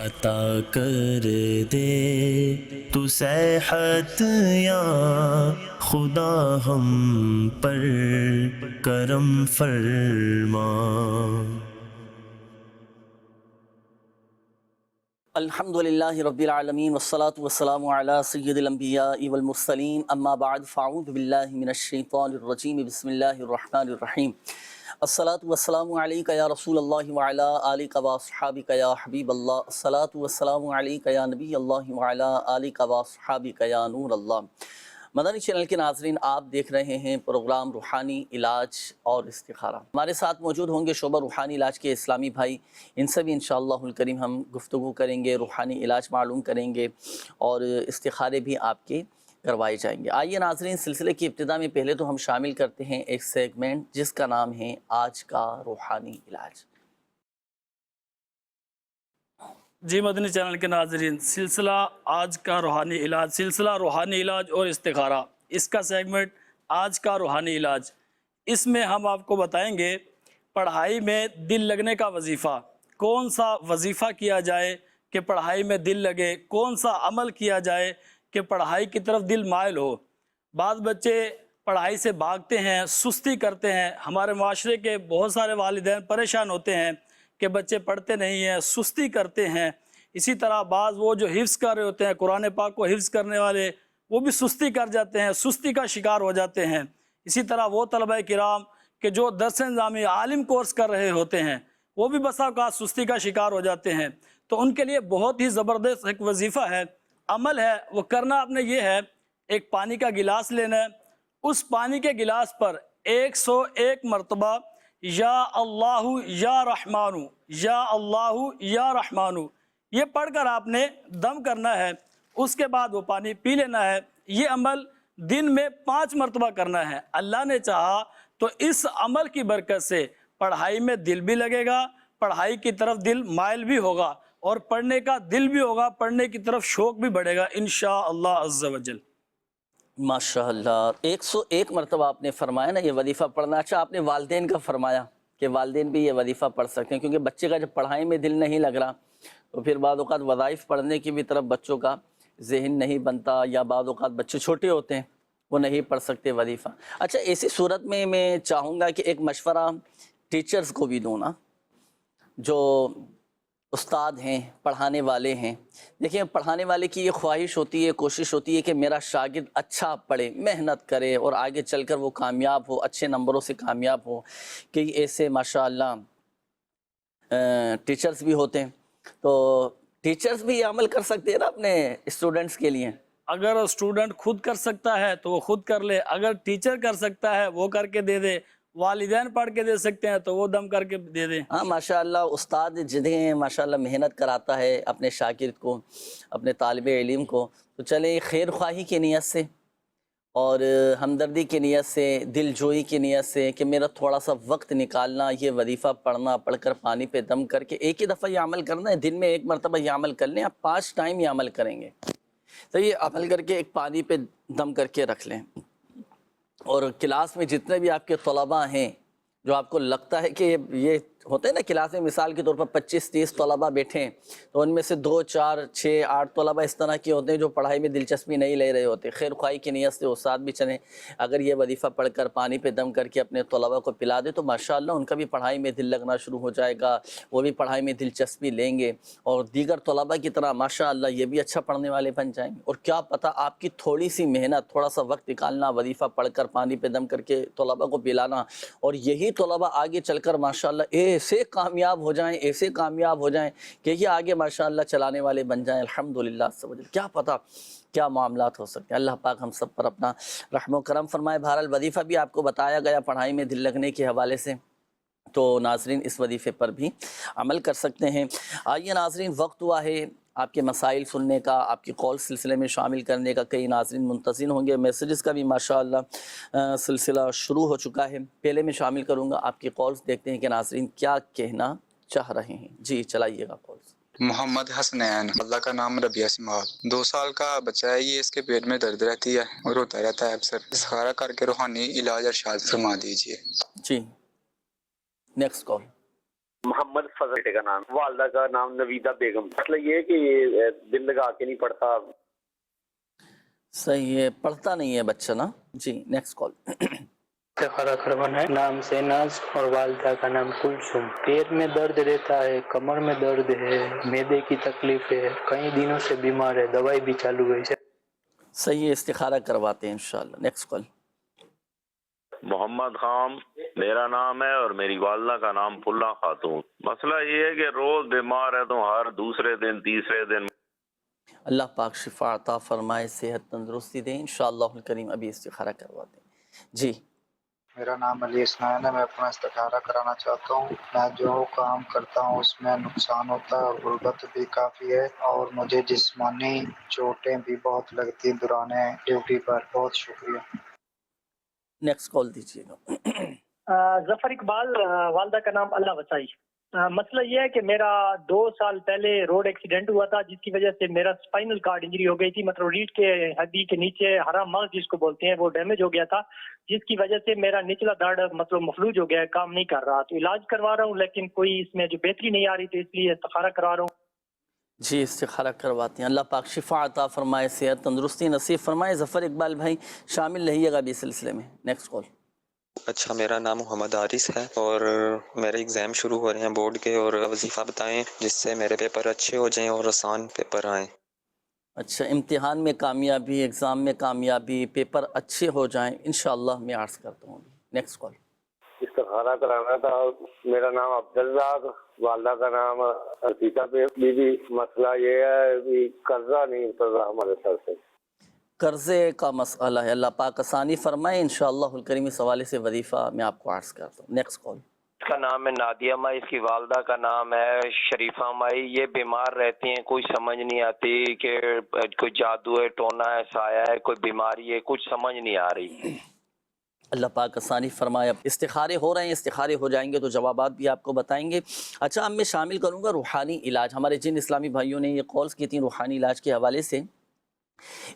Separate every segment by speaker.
Speaker 1: عطا کر دے تو صحت یا خدا ہم پر کرم فرما۔
Speaker 2: الحمدللہ رب العالمین والصلاة والسلام علی سید الانبیاء والمرسلین، اما بعد فاعوذ باللہ من الشیطان الرجیم، بسم اللہ الرحمن الرحیم۔ الصلاة والسلام علیک یا رسول اللہ وعلی آلک واصحابک یا حبیب اللہ، الصلاة والسلام علیک یا نبی اللہ وعلی آلک واصحابک یا نور اللہ۔ مدنی چینل کے ناظرین، آپ دیکھ رہے ہیں پروگرام روحانی علاج اور استخارہ۔ ہمارے ساتھ موجود ہوں گے شعبہ روحانی علاج کے اسلامی بھائی، ان سے بھی انشاءاللہ الکریم ہم گفتگو کریں گے، روحانی علاج معلوم کریں گے اور استخارے بھی آپ کے کروائے جائیں گے۔ آئیے ناظرین، سلسلے کی ابتدا میں پہلے تو ہم شامل کرتے ہیں ایک سیگمنٹ جس کا نام ہے آج کا روحانی علاج۔
Speaker 3: جی مدنی چینل کے ناظرین، سلسلہ آج کا روحانی علاج، سلسلہ روحانی علاج اور استخارہ، اس کا سیگمنٹ آج کا روحانی علاج۔ اس میں ہم آپ کو بتائیں گے پڑھائی میں دل لگنے کا وظیفہ، کون سا وظیفہ کیا جائے کہ پڑھائی میں دل لگے، کون سا عمل کیا جائے کہ پڑھائی کی طرف دل مائل ہو۔ بعض بچے پڑھائی سے بھاگتے ہیں، سستی کرتے ہیں۔ ہمارے معاشرے کے بہت سارے والدین پریشان ہوتے ہیں کہ بچے پڑھتے نہیں ہیں، سستی کرتے ہیں۔ اسی طرح بعض وہ جو حفظ کر رہے ہوتے ہیں، قرآن پاک کو حفظ کرنے والے، وہ بھی سستی کر جاتے ہیں، سستی کا شکار ہو جاتے ہیں۔ اسی طرح وہ طلبہ کرام کہ جو درس نظامی عالم کورس کر رہے ہوتے ہیں، وہ بھی بسا اوقات سستی کا شکار ہو جاتے ہیں۔ تو ان کے لیے بہت ہی زبردست ایک وظیفہ ہے، عمل ہے، وہ کرنا آپ نے یہ ہے، ایک پانی کا گلاس لینا ہے، اس پانی کے گلاس پر 101 مرتبہ یا اللہ یا رحمانو، یا اللہ یا رحمانو یہ پڑھ کر آپ نے دم کرنا ہے۔ اس کے بعد وہ پانی پی لینا ہے۔ یہ عمل دن میں 5 مرتبہ کرنا ہے۔ اللہ نے چاہا تو اس عمل کی برکت سے پڑھائی میں دل بھی لگے گا، پڑھائی کی طرف دل مائل بھی ہوگا اور پڑھنے کا دل بھی ہوگا، پڑھنے کی طرف شوق بھی بڑھے گا انشاءاللہ عز و جل۔
Speaker 2: ماشاءاللہ، 101 مرتبہ آپ نے فرمایا نا یہ وظیفہ پڑھنا۔ اچھا، آپ نے والدین کا فرمایا کہ والدین بھی یہ وظیفہ پڑھ سکتے ہیں، کیونکہ بچے کا جب پڑھائی میں دل نہیں لگ رہا تو پھر بعض اوقات وظائف پڑھنے کی بھی طرف بچوں کا ذہن نہیں بنتا، یا بعض اوقات بچے چھوٹے ہوتے ہیں وہ نہیں پڑھ سکتے وظیفہ۔ اچھا، ایسی صورت میں چاہوں گا کہ ایک مشورہ ٹیچرز کو بھی دوں نا، جو استاد ہیں، پڑھانے والے ہیں۔ دیکھیں، پڑھانے والے کی یہ خواہش ہوتی ہے، کوشش ہوتی ہے کہ میرا شاگرد اچھا پڑھے، محنت کرے اور آگے چل کر وہ کامیاب ہو، اچھے نمبروں سے کامیاب ہو۔ کہ ایسے ماشاءاللہ ٹیچرز بھی ہوتے ہیں، تو ٹیچرز بھی یہ عمل کر سکتے ہیں نا اپنے اسٹوڈنٹس کے لیے۔
Speaker 3: اگر اسٹوڈنٹ خود کر سکتا ہے تو وہ خود کر لے، اگر ٹیچر کر سکتا ہے وہ کر کے دے دے، والدین پڑھ کے دے سکتے ہیں تو وہ دم کر کے دے دیں۔
Speaker 2: ہاں ماشاءاللہ، استاد جنہیں ماشاءاللہ محنت کراتا ہے اپنے شاگرد کو، اپنے طالب علم کو، تو چلے خیر خواہی کی نیت سے اور ہمدردی کی نیت سے، دل جوئی کی نیت سے کہ میرا تھوڑا سا وقت نکالنا، یہ وظیفہ پڑھنا، پڑھ کر پانی پہ دم کر کے ایک ہی دفعہ یہ عمل کرنا ہے، دن میں 1 مرتبہ یہ عمل کر لیں۔ آپ 5 ٹائم یہ عمل کریں گے تو یہ عمل کر کے ایک پانی پہ دم کر کے رکھ لیں، اور کلاس میں جتنے بھی آپ کے طلباء ہیں جو آپ کو لگتا ہے کہ یہ ہوتے ہیں نا کلاس میں، مثال کے طور پر 25-30 طلباء بیٹھے ہیں تو ان میں سے 2, 4, 6, 8 طلباء اس طرح کے ہوتے ہیں جو پڑھائی میں دلچسپی نہیں لے رہے ہوتے۔ خیر خواہی کی نیت سے استاد بھی چلیں، اگر یہ وظیفہ پڑھ کر پانی پہ دم کر کے اپنے طلباء کو پلا دے تو ماشاءاللہ ان کا بھی پڑھائی میں دل لگنا شروع ہو جائے گا، وہ بھی پڑھائی میں دلچسپی لیں گے اور دیگر طلباء کی طرح ماشاءاللہ یہ بھی اچھا پڑھنے والے بن جائیں گے۔ اور کیا پتہ آپ کی تھوڑی سی محنت، تھوڑا سا وقت نکالنا، وظیفہ پڑھ کر پانی پہ دم کر کے طلباء کو پلانا، اور یہی طلباء آگے چل کر ماشاءاللہ ایسے کامیاب ہو جائیں، ایسے کامیاب ہو جائیں کہ یہ آگے ماشاءاللہ چلانے والے بن جائیں الحمدللہ۔ کیا پتہ کیا معاملات ہو سکتے ہیں۔ اللہ پاک ہم سب پر اپنا رحم و کرم فرمائے۔ بہرحال وظیفہ بھی آپ کو بتایا گیا پڑھائی میں دل لگنے کے حوالے سے، تو ناظرین اس وظیفے پر بھی عمل کر سکتے ہیں۔ آئیے ناظرین، وقت ہوا ہے آپ کے مسائل سننے کا، آپ کی کال سلسلے میں شامل کرنے کا۔ کئی ناظرین منتظر ہوں گے، میسیجز کا بھی ماشاءاللہ سلسلہ شروع ہو چکا ہے۔ پہلے میں شامل کروں گا آپ کی کالز، دیکھتے ہیں کہ ناظرین کیا کہنا چاہ رہے ہیں۔ جی چلائیے گا کالز۔
Speaker 4: محمد حسنین، اللہ کا نام ربیہ اسماعیل، 2 سال کا بچہ ہے یہ، اس کے پیٹ میں درد رہتی ہے اور روتا رہتا ہے اکثر، استخارہ کر کے روحانی علاج ارشاد فرما دیجیے۔
Speaker 2: جی نیکسٹ کال۔
Speaker 5: محمد فضل بیٹے کا نام، والدہ کا نام نویدہ بیگم۔ مسئلہ یہ ہے کہ یہ دل لگا کے نہیں پڑھتا۔
Speaker 2: صحیح ہے، پڑھتا نہیں ہے بچہ نا۔ جی نیکسٹ کال۔
Speaker 6: استخارہ کروانا ہے، نام سے ناز اور والدہ کا نام کلثوم۔ پیٹ میں درد رہتا ہے، کمر میں درد ہے، معدے کی تکلیف ہے، کئی دنوں سے بیمار ہے، دوائی بھی چالو ہے۔
Speaker 2: صحیح ہے، استخارہ کرواتے ہیں انشاءاللہ۔ Next call.
Speaker 7: محمد خان میرا نام ہے اور میری والدہ کا نام پلہ خاتون۔ مسئلہ یہ ہے کہ روز بیمار ہے تو ہر دوسرے دن تیسرے دن۔
Speaker 2: اللہ پاک شفا عطا فرمائے، صحت تندرستی دیں انشاءاللہ الکریم۔ ابھی استخارہ کرواتے ہیں۔ جی
Speaker 8: میرا نام علی اسنان ہے، میں اپنا استخارہ کرانا چاہتا ہوں۔ میں جو کام کرتا ہوں اس میں نقصان ہوتا ہے اور غربت بھی کافی ہے، اور مجھے جسمانی چوٹیں بھی بہت لگتی ہیں دوران ڈیوٹی پر۔ بہت شکریہ۔
Speaker 2: نیکسٹ کال دیجیے گا۔
Speaker 9: ظفر اقبال، والدہ کا نام اللہ وسائی۔ مسئلہ یہ ہے کہ میرا 2 سال پہلے روڈ ایکسیڈنٹ ہوا تھا، جس کی وجہ سے میرا اسپائنل کارڈ انجری ہو گئی تھی، مطلب ریڑھ کے ہڈی کے نیچے ہرا مغز جس کو بولتے ہیں وہ ڈیمیج ہو گیا تھا، جس کی وجہ سے میرا نچلا داڑھ مطلب مفلوج ہو گیا ہے، کام نہیں کر رہا۔ تو علاج کروا رہا ہوں لیکن کوئی اس میں جو بہتری نہیں آ رہی، تو اس لیے استخارہ کروا رہا ہوں۔
Speaker 2: جی استخارہ کرواتے ہیں، اللہ پاک شفا عطا فرمائے، صحت تندرستی نصیب فرمائے۔ ظفر اقبال بھائی شامل رہیے گا بھی اس سلسلے میں۔ Next call.
Speaker 10: اچھا، میرا نام محمد حارث ہے اور میرے ایگزام شروع ہو رہے ہیں بورڈ کے، اور وظیفہ بتائیں جس سے میرے پیپر اچھے ہو جائیں اور آسان پیپر آئیں۔
Speaker 2: اچھا، امتحان میں کامیابی، ایگزام میں کامیابی، پیپر اچھے ہو جائیں انشاءاللہ۔ میں عرض کرتا ہوں۔ Next call.
Speaker 5: استخارہ کرانا تھا۔ میرا نام عبداللہ، والدہ کا نام عتیقہ بی بی۔ مسئلہ یہ ہے کہ قرضہ نہیں اتر رہا ہمارے سر سے۔
Speaker 2: قرضے کا مسئلہ ہے، اللہ پاک آسانی فرمائے انشاءاللہ الکریم۔ اس حوالے سے وظیفہ میں آپ کو عرض کرتا ہوں۔ نیکسٹ کال۔
Speaker 11: اس کا نام ہے نادیہ مائی، اس کی والدہ کا نام ہے شریفہ مائی۔ یہ بیمار رہتی ہیں، کوئی سمجھ نہیں آتی کہ کوئی جادو ہے، ٹونا ہے، سایہ ہے، کوئی بیماری ہے، کچھ سمجھ نہیں آ رہی۔
Speaker 2: اللہ پاک آسانی فرمائے۔ اب استخارے ہو رہے ہیں، استخارے ہو جائیں گے تو جوابات بھی آپ کو بتائیں گے۔ اچھا، اب میں شامل کروں گا روحانی علاج۔ ہمارے جن اسلامی بھائیوں نے یہ کالز کی تھیں روحانی علاج کے حوالے سے،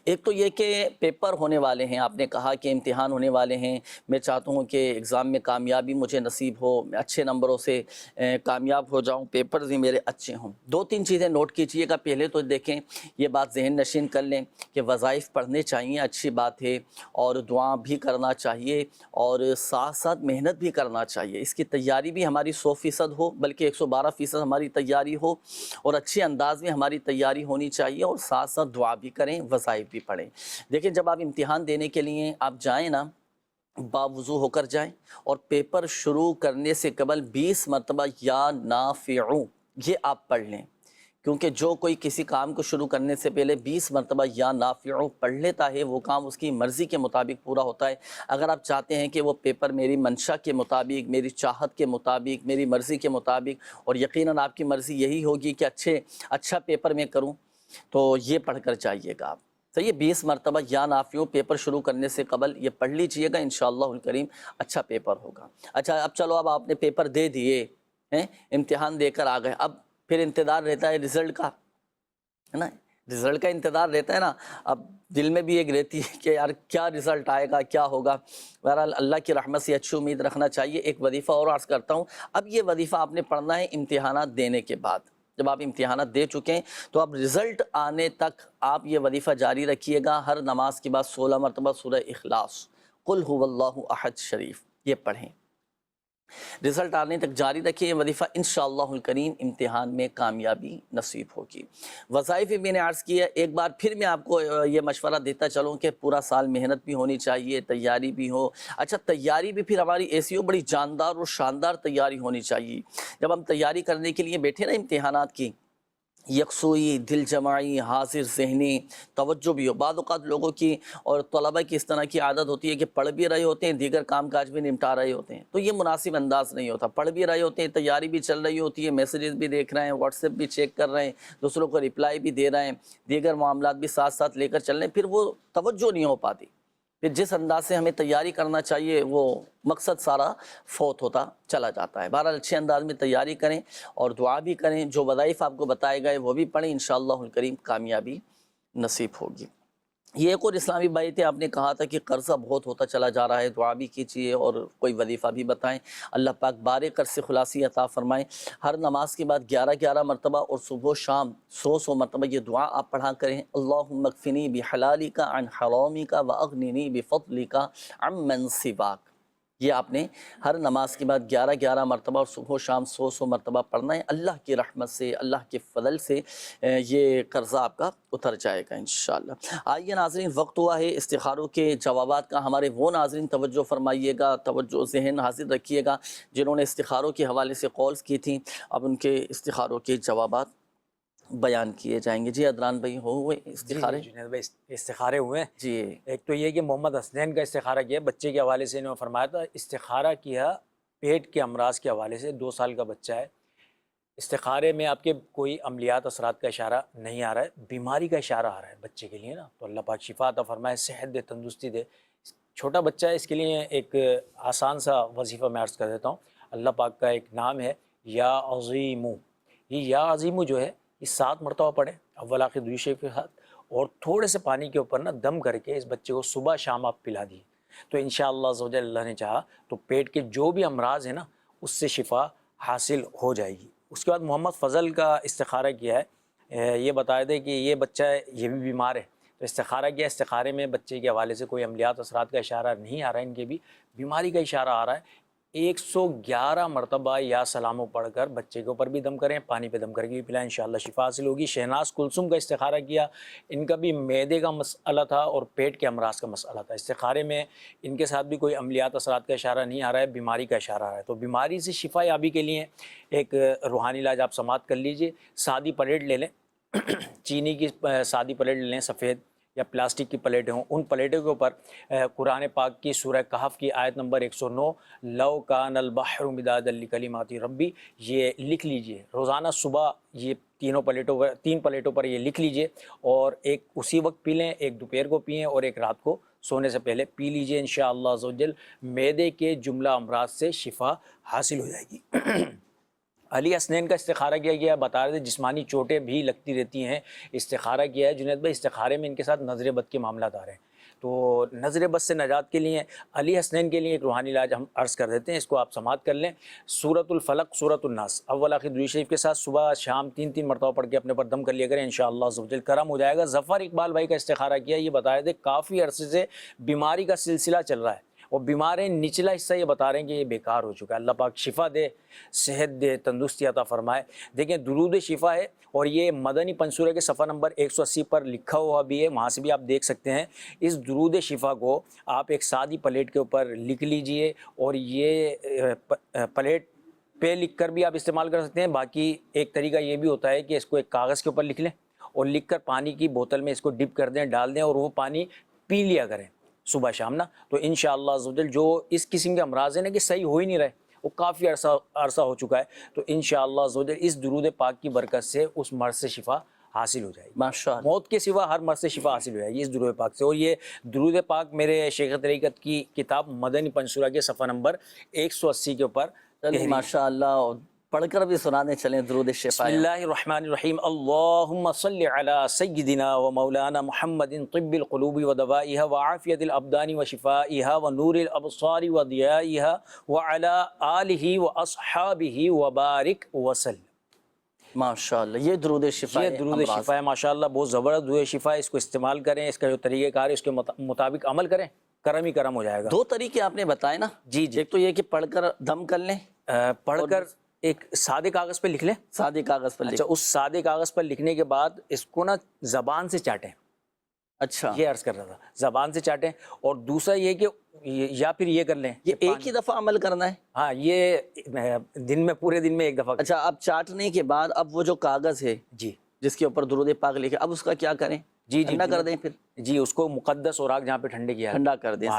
Speaker 2: ایک تو یہ کہ پیپر ہونے والے ہیں، آپ نے کہا کہ امتحان ہونے والے ہیں، میں چاہتا ہوں کہ ایگزام میں کامیابی مجھے نصیب ہو، میں اچھے نمبروں سے کامیاب ہو جاؤں، پیپرز بھی میرے اچھے ہوں۔ 2-3 چیزیں نوٹ کیجئے گا۔ پہلے تو دیکھیں، یہ بات ذہن نشین کر لیں کہ وظائف پڑھنے چاہیے، اچھی بات ہے، اور دعا بھی کرنا چاہیے، اور ساتھ ساتھ محنت بھی کرنا چاہیے۔ اس کی تیاری بھی ہماری 100% ہو، بلکہ 112% ہماری تیاری ہو، اور اچھے انداز میں ہماری تیاری ہونی چاہیے، اور ساتھ ساتھ دعا بھی کریں، وظائف بھی پڑھیں۔ دیکھیں، جب آپ امتحان دینے کے لیے آپ جائیں نا، باوضو ہو کر جائیں، اور پیپر شروع کرنے سے قبل 20 مرتبہ یا نافعو یہ آپ پڑھ لیں، کیونکہ جو کوئی کسی کام کو شروع کرنے سے پہلے 20 مرتبہ یا نافعو پڑھ لیتا ہے، وہ کام اس کی مرضی کے مطابق پورا ہوتا ہے۔ اگر آپ چاہتے ہیں کہ وہ پیپر میری منشا کے مطابق، میری چاہت کے مطابق، میری مرضی کے مطابق، اور یقیناً آپ کی مرضی یہی ہوگی کہ اچھا پیپر میں کروں، تو یہ پڑھ کر جائیے گا آپ۔ تو یہ 20 مرتبہ یا نافعو پیپر شروع کرنے سے قبل یہ پڑھ لیجئے گا، انشاءاللہ الکریم اچھا پیپر ہوگا۔ اچھا، اب چلو، اب آپ نے پیپر دے دیے ہیں، امتحان دے کر آ گئے، اب پھر انتظار رہتا ہے رزلٹ کا، ہے نا؟ رزلٹ کا انتظار رہتا ہے نا۔ اب دل میں بھی ایک رہتی ہے کہ یار کیا رزلٹ آئے گا، کیا ہوگا۔ بہرحال اللہ کی رحمت سے اچھی امید رکھنا چاہیے۔ ایک وظیفہ اور عرض کرتا ہوں۔ اب یہ وظیفہ آپ نے پڑھنا ہے امتحانات دینے کے بعد۔ جب آپ امتحانات دے چکے ہیں تو اب رزلٹ آنے تک آپ یہ وظیفہ جاری رکھیے گا۔ ہر نماز کے بعد 16 مرتبہ سورہ اخلاص، قل هو اللہ احد شریف یہ پڑھیں۔ رزلٹ آنے تک جاری رکھیں یہ وظیفہ، انشاءاللہ الکریم امتحان میں کامیابی نصیب ہوگی۔ وظائف بھی میں نے عرض کیا، ایک بار پھر میں آپ کو یہ مشورہ دیتا چلوں کہ پورا سال محنت بھی ہونی چاہیے، تیاری بھی ہو۔ اچھا، تیاری بھی پھر ہماری ایسی ہو، بڑی جاندار اور شاندار تیاری ہونی چاہیے۔ جب ہم تیاری کرنے کے لیے بیٹھے نا امتحانات کی، یکسوئی، دل جماعی، حاضر ذہنی، توجہ بھی ہو۔ بعض اوقات لوگوں کی اور طلبہ کی اس طرح کی عادت ہوتی ہے کہ پڑھ بھی رہے ہوتے ہیں، دیگر کام کاج بھی نمٹا رہے ہوتے ہیں، تو یہ مناسب انداز نہیں ہوتا۔ پڑھ بھی رہے ہوتے ہیں، تیاری بھی چل رہی ہوتی ہے، میسیجز بھی دیکھ رہے ہیں، واٹس ایپ بھی چیک کر رہے ہیں، دوسروں کو رپلائی بھی دے رہے ہیں، دیگر معاملات بھی ساتھ ساتھ لے کر چل رہے ہیں، پھر وہ توجہ نہیں ہو پاتی۔ پھر جس انداز سے ہمیں تیاری کرنا چاہیے وہ مقصد سارا فوت ہوتا چلا جاتا ہے۔ بہرحال اچھے انداز میں تیاری کریں اور دعا بھی کریں، جو وظائف آپ کو بتائے گئے وہ بھی پڑھیں، انشاءاللہ الکریم کامیابی نصیب ہوگی۔ یہ ایک اور اسلامی بھائی تھے، آپ نے کہا تھا کہ قرضہ بہت ہوتا چلا جا رہا ہے، دعا بھی کیجیے اور کوئی وظیفہ بھی بتائیں، اللہ پاک بارے قرض سے خلاصی عطا فرمائیں۔ ہر نماز کے بعد 11 مرتبہ اور صبح و شام 100 مرتبہ یہ دعا آپ پڑھا کریں، اللہم اکفنی بحلالک عن حرامک واغننی بفضلک عمن سواک۔ یہ آپ نے ہر نماز کے بعد 11 مرتبہ اور صبح و شام 100 مرتبہ پڑھنا ہے۔ اللہ کی رحمت سے، اللہ کے فضل سے یہ قرضہ آپ کا اتر جائے گا انشاءاللہ۔ آئیے ناظرین، وقت ہوا ہے استخاروں کے جوابات کا۔ ہمارے وہ ناظرین توجہ فرمائیے گا، توجہ ذہن حاضر رکھیے گا جنہوں نے استخاروں کے حوالے سے کالز کی تھیں، اب ان کے استخاروں کے جوابات بیان کیے جائیں گے۔ جی عدنان بھائی، ہوئے استخارے؟
Speaker 12: جی جنید بھائی استخارے ہوئے ہیں۔
Speaker 2: جی،
Speaker 12: ایک تو یہ کہ محمد حسنین کا استخارہ کیا بچے کے حوالے سے، انہوں نے فرمایا تھا استخارہ کیا پیٹ کے امراض کے حوالے سے، 2 سال کا بچہ ہے، استخارے میں آپ کے کوئی عملیات اثرات کا اشارہ نہیں آ رہا ہے، بیماری کا اشارہ آ رہا ہے بچے کے لیے نا، تو اللہ پاک شفا عطا فرمائے، صحت دے، تندرستی دے۔ چھوٹا بچہ ہے، اس کے لیے ایک آسان سا وظیفہ میں عرض کر دیتا ہوں۔ اللہ پاک کا ایک نام ہے یا عظیمو، یہ یا عظیمو جو ہے یہ 7 مرتبہ پڑھیں اول آخر دوسری شریف کے ساتھ، اور تھوڑے سے پانی کے اوپر نا دم کر کے اس بچے کو صبح شام آپ پلا دیے، تو انشاءاللہ عز و جل اللہ نے چاہا تو پیٹ کے جو بھی امراض ہیں نا اس سے شفا حاصل ہو جائے گی۔ اس کے بعد محمد فضل کا استخارہ کیا ہے، یہ بتایا تھے کہ یہ بچہ یہ بھی بیمار ہے، تو استخارہ کیا، استخارے میں بچے کے حوالے سے کوئی عملیات اثرات کا اشارہ نہیں آ رہا ہے، ان کے بھی بیماری کا اشارہ آ رہا ہے۔ 111 مرتبہ یا سلامو پڑھ کر بچے کے اوپر بھی دم کریں، پانی پہ دم کر کے بھی پلائیں، انشاءاللہ شفا حاصل ہوگی۔ شہناز کلثوم کا استخارہ کیا، ان کا بھی معدے کا مسئلہ تھا اور پیٹ کے امراض کا مسئلہ تھا، استخارے میں ان کے ساتھ بھی کوئی عملیات اثرات کا اشارہ نہیں آ رہا ہے، بیماری کا اشارہ آ رہا ہے، تو بیماری سے شفا یابی کے لیے ایک روحانی علاج آپ سماعت کر لیجئے۔ سادی پلیٹ لے لیں، چینی کی سادی پلیٹ لے لیں، سفید یا پلاسٹک کی پلیٹیں ہوں، ان پلیٹوں کے اوپر قرآن پاک کی سورہ کہف کی آیت نمبر 109 لو کان البحر مدادا لکلمات ربی، یہ لکھ لیجئے۔ روزانہ صبح یہ 3 پلیٹوں پر یہ لکھ لیجئے، اور ایک اسی وقت پی لیں، ایک دوپہر کو پئیں اور ایک رات کو سونے سے پہلے پی لیجئے، انشاءاللہ عز و جل معدے کے جملہ امراض سے شفا حاصل ہو جائے گی۔ علی حسنین کا استخارہ کیا گیا ہے، بتا رہے تھے جسمانی چوٹیں بھی لگتی رہتی ہیں، استخارہ کیا ہے جنید بھائی، استخارے میں ان کے ساتھ نظر بد کے معاملات آ رہے ہیں، تو نظر بد سے نجات کے لیے علی حسنین کے لیے ایک روحانی علاج ہم عرض کر دیتے ہیں، اس کو آپ سماعت کر لیں۔ سورۃ الفلق، سورۃ الناس اول آخر دوسری شریف کے ساتھ صبح شام 3 مرتبہ پڑھ کے اپنے پر دم کر لیا کریں، انشاءاللہ عز و جل کرم ہو جائے گا۔ ظفر اقبال بھائی کا استخارہ کیا، یہ بتا رہے تھے کافی عرصے سے بیماری کا سلسلہ چل رہا ہے، اور بیمار ہیں، نچلا حصہ یہ بتا رہے ہیں کہ یہ بیکار ہو چکا ہے، اللہ پاک شفا دے، صحت دے، تندرستی عطا فرمائے۔ دیکھیں درود شفا ہے، اور یہ مدنی پنصورہ کے صفحہ نمبر 180 پر لکھا ہوا بھی ہے، وہاں سے بھی آپ دیکھ سکتے ہیں۔ اس درود شفا کو آپ ایک سادی پلیٹ کے اوپر لکھ لیجئے، اور یہ پلیٹ پہ لکھ کر بھی آپ استعمال کر سکتے ہیں۔ باقی ایک طریقہ یہ بھی ہوتا ہے کہ اس کو ایک کاغذ کے اوپر لکھ لیں، اور لکھ کر پانی کی بوتل میں اس کو ڈپ کر دیں، ڈال دیں، اور وہ پانی پی لیا کریں صبح شام نا، تو انشاءاللہ عز و جل جو اس قسم کے امراض ہیں نا کہ صحیح ہو ہی نہیں رہے، وہ کافی عرصہ ہو چکا ہے، تو انشاءاللہ عز و جل اس درود پاک کی برکت سے اس مرض سے شفا حاصل ہو جائے گی، ماشاءاللہ موت کے سوا ہر مرض سے شفا حاصل ہو جائے گی اس درود پاک سے۔ اور یہ درود پاک میرے شیخ طریقت کی کتاب مدنی پنصورہ کے صفحہ نمبر 180 کے اوپر
Speaker 2: ماشاءاللہ پڑھ کر بھی سنانے چلیں درود شفا۔
Speaker 12: بسم اللہ الرحمن الرحیم، اللہم صلی علی سیدنا و مولانا محمد طب القلوب و دوائها وعافیت الابدان و شفائها و نور الابصار و ضیائها وعلی آلہ و اصحابہ وبارک وسلم۔
Speaker 2: ماشاءاللہ یہ درود شفا ہے،
Speaker 12: یہ درود شفا ہے ماشاءاللہ، بہت زبردست درود شفا ہے، اس کو استعمال کریں، اس کا جو طریقہ کار ہے اس کے مطابق عمل کریں، کرم ہی کرم ہو جائے گا۔
Speaker 2: 2 طریقے آپ نے بتائے نا؟ جی جی، ایک تو یہ کہ پڑھ کر دم کر لیں،
Speaker 12: پڑھ کر ایک سادے کاغذ پہ لکھ لیں،
Speaker 2: سادے کاغذ پر
Speaker 12: اچھا اس سادے کاغذ پر لکھنے کے بعد اس کو نا زبان سے چاٹیں،
Speaker 2: اچھا
Speaker 12: یہ عرض کر رہا تھا، زبان سے چاٹیں، اور دوسرا یہ کہ یا پھر یہ کر لیں،
Speaker 2: یہ ایک ہی دفعہ عمل کرنا ہے؟
Speaker 12: ہاں یہ دن میں پورے دن میں ایک دفعہ۔
Speaker 2: اچھا اب چاٹنے کے بعد اب وہ جو کاغذ ہے
Speaker 12: جی
Speaker 2: جس کے اوپر درود پاک لکھے، اب اس کا کیا کریں؟
Speaker 12: جی
Speaker 2: ٹھنڈا کر دیں، پھر
Speaker 12: جی اس کو مقدس اور آگ جہاں پہ ٹھنڈے کیا
Speaker 2: ٹھنڈا کر دیں،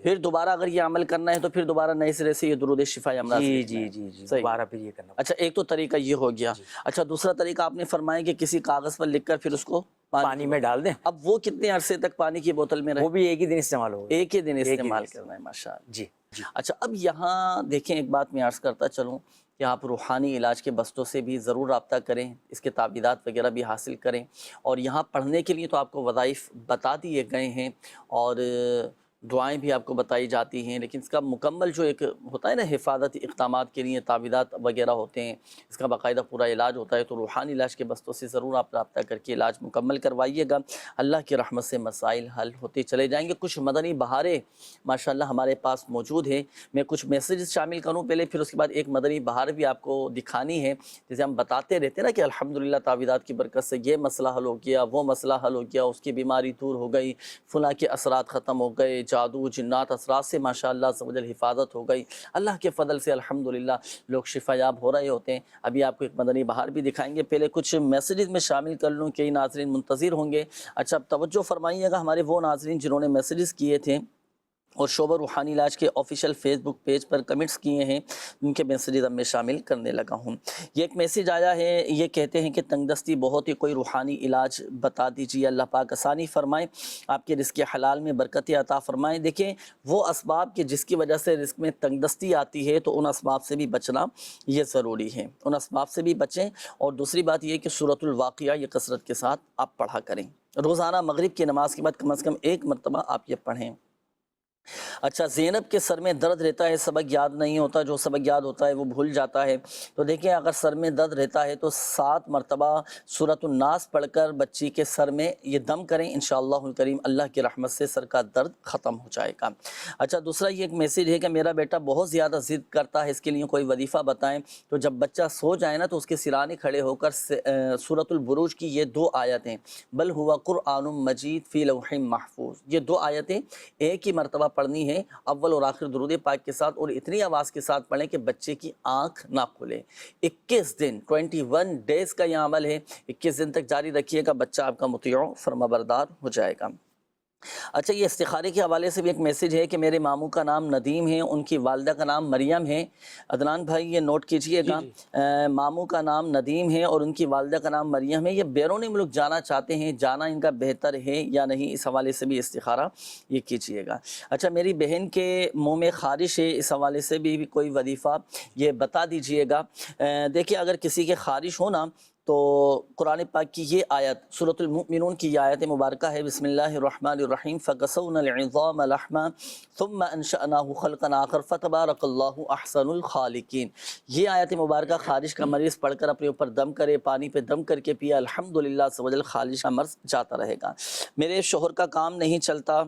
Speaker 2: پھر دوبارہ اگر یہ عمل کرنا ہے تو پھر دوبارہ نئے سرے سے یہ درود شفا امراض
Speaker 12: جی جی جی جی دوبارہ پھر یہ کرنا۔
Speaker 2: اچھا ایک تو طریقہ یہ ہو گیا، اچھا دوسرا طریقہ آپ نے فرمایا کہ کسی کاغذ پر لکھ کر پھر اس کو
Speaker 12: پانی میں ڈال دیں،
Speaker 2: اب وہ کتنے عرصے تک پانی کی بوتل میں رہے؟
Speaker 12: وہ بھی ایک ہی دن استعمال ہوگا،
Speaker 2: ایک ہی دن استعمال کرنا ہے، ماشاءاللہ۔
Speaker 12: جی
Speaker 2: اچھا اب یہاں دیکھیں ایک بات میں عرض کرتا چلوں کہ آپ روحانی علاج کے بستوں سے بھی ضرور رابطہ کریں، اس کے تعویذات وغیرہ بھی حاصل کریں، اور یہاں پڑھنے کے لیے تو آپ کو وظائف بتا دیے گئے ہیں اور دعائیں بھی آپ کو بتائی جاتی ہیں، لیکن اس کا مکمل جو ایک ہوتا ہے نا حفاظتی اقدامات کے لیے تعویذات وغیرہ ہوتے ہیں، اس کا باقاعدہ پورا علاج ہوتا ہے، تو روحانی علاج کے بستوں سے ضرور آپ رابطہ کر کے علاج مکمل کروائیے گا، اللہ کی رحمت سے مسائل حل ہوتے چلے جائیں گے۔ کچھ مدنی بہاریں ماشاءاللہ ہمارے پاس موجود ہیں، میں کچھ میسیجز شامل کروں پہلے، پھر اس کے بعد ایک مدنی بہار بھی آپ کو دکھانی ہے، جیسے ہم بتاتے رہتے ہیں نا کہ الحمدللہ تعویذات کی برکت سے یہ مسئلہ حل ہو گیا، وہ مسئلہ حل ہو گیا، اس کی بیماری دور ہو گئی، فلاں کے اثرات ختم ہو گئے، جادو جنات اثرات سے ماشاءاللہ عز و جل حفاظت ہو گئی، اللہ کے فضل سے الحمدللہ لوگ شفا یاب ہو رہے ہوتے ہیں۔ ابھی آپ کو ایک مدنی بہار بھی دکھائیں گے، پہلے کچھ میسیجز میں شامل کر لوں، کئی ناظرین منتظر ہوں گے۔ اچھا توجہ فرمائیے گا، ہمارے وہ ناظرین جنہوں نے میسیجز کیے تھے اور شعبہ روحانی علاج کے آفیشیل فیس بک پیج پر کمنٹس کیے ہیں، ان کے میسیجز اب میں شامل کرنے لگا ہوں۔ یہ ایک میسیج آیا ہے، یہ کہتے ہیں کہ تنگ دستی بہت ہی، کوئی روحانی علاج بتا دیجیے، اللہ پاک آسانی فرمائیں، آپ کے رزق حلال میں برکت عطا فرمائیں۔ دیکھیں وہ اسباب کہ جس کی وجہ سے رزق میں تنگ دستی آتی ہے، تو ان اسباب سے بھی بچنا یہ ضروری ہے، ان اسباب سے بھی بچیں۔ اور دوسری بات یہ کہ سورۃ الواقعہ یہ کثرت کے ساتھ آپ پڑھا کریں، روزانہ مغرب کی نماز کے بعد کم از کم ایک مرتبہ آپ یہ پڑھیں۔ اچھا زینب کے سر میں درد رہتا ہے، سبق یاد نہیں ہوتا، جو سبق یاد ہوتا ہے وہ بھول جاتا ہے، تو دیکھیں اگر سر میں درد رہتا ہے تو 7 مرتبہ سورۃ الناس پڑھ کر بچی کے سر میں یہ دم کریں، انشاءاللہ الکریم اللہ کی رحمت سے سر کا درد ختم ہو جائے گا۔ اچھا دوسرا یہ ایک میسیج ہے کہ میرا بیٹا بہت زیادہ ضد کرتا ہے، اس کے لیے کوئی وظیفہ بتائیں، تو جب بچہ سو جائے نا تو اس کے سرانے کھڑے ہو کر سورۃ البروج کی یہ 2 آیتیں، بل ہوا قرآن مجید فی لوح محفوظ، یہ 2 آیتیں ایک ہی مرتبہ پڑھنی ہے، اول اور آخر درود پاک کے ساتھ، اور اتنی آواز کے ساتھ پڑھیں کہ بچے کی آنکھ نہ کھلے۔ 21 دن 21 ڈیز کا یہ عمل ہے، 21 دن تک جاری رکھیے گا، بچہ آپ کا مطیع فرمانبردار ہو جائے گا۔ اچھا یہ استخارے کے حوالے سے بھی ایک میسیج ہے کہ میرے ماموں کا نام ندیم ہے، ان کی والدہ کا نام مریم ہے۔ عدنان بھائی یہ نوٹ کیجئے گا، ماموں کا نام ندیم ہے اور ان کی والدہ کا نام مریم ہے، یہ بیرون ملک جانا چاہتے ہیں، جانا ان کا بہتر ہے یا نہیں، اس حوالے سے بھی استخارہ یہ کیجئے گا۔ اچھا میری بہن کے منہ میں خارش ہے، اس حوالے سے بھی کوئی وظیفہ یہ بتا دیجئے گا۔ دیکھیں اگر کسی کے خارش ہونا تو قرآن پاک کی یہ آیت سورۃ المؤمنون کی یہ آیت مبارکہ ہے، بسم اللہ الرحمن الرحیم فَكَسَوْنَا الْعِظَامَ لَحْمًا ثُمَّ أَنشَأْنَاهُ خَلْقًا آخَرَ فَتَبَارَكَ اللَّهُ أَحْسَنُ الْخَالِقِينَ۔ یہ آیت مبارکہ خارش کا مریض پڑھ کر اپنے اوپر دم کرے، پانی پہ دم کر کے پیا، الحمدللہ عز و جل خارش کا مرض جاتا رہے گا۔ میرے شوہر کا کام نہیں چلتا،